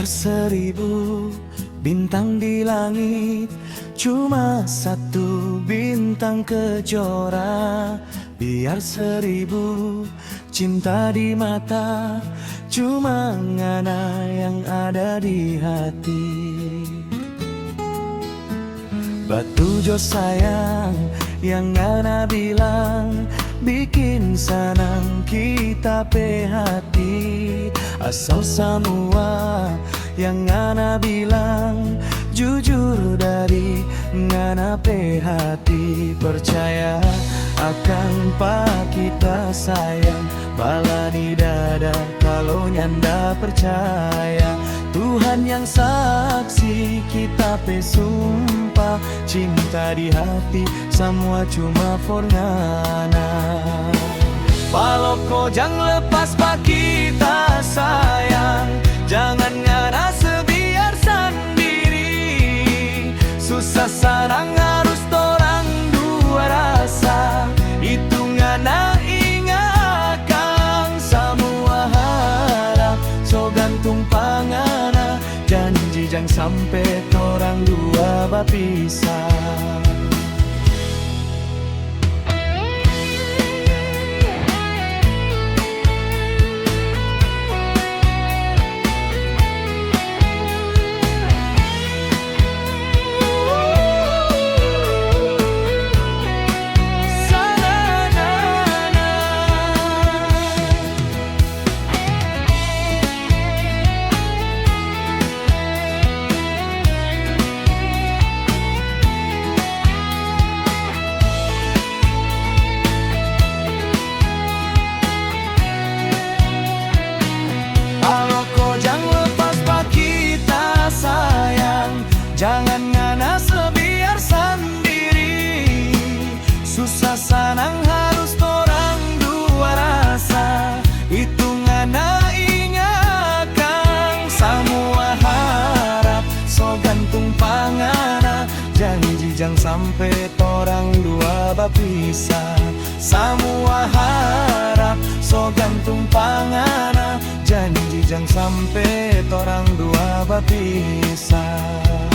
1000 bintang di langit, cuma satu bintang kejora. Biar 1000 cinta di mata, cuma ngana yang ada di hati. Batu jo sayang yang ngana bilang, bikin senang kita pe hati. Asal semua yang ngana bilang, jujur dari ngana pe hati. Percaya akan pak kita sayang, bala di dada kalau nyanda percaya. Tuhan yang saksi kita pe sumpah, cinta di hati semua cuma for ngana. Paloko jangan lepas pak kita sayang, jangan ngana sebiar sendiri. Susah sarang harus torang dua rasa, itu ngana ingatkan. Semua harap so gantung pangana, janji jangan sampai torang dua bapisah. Jangan ngana sebiar sendiri. Susah sanang harus torang dua rasa, itu ngana ingatkan. Semua harap so gantung pangana, janji jangan sampai torang dua bapisah. Semua harap so gantung pangana, janji jangan sampai torang dua bapisah.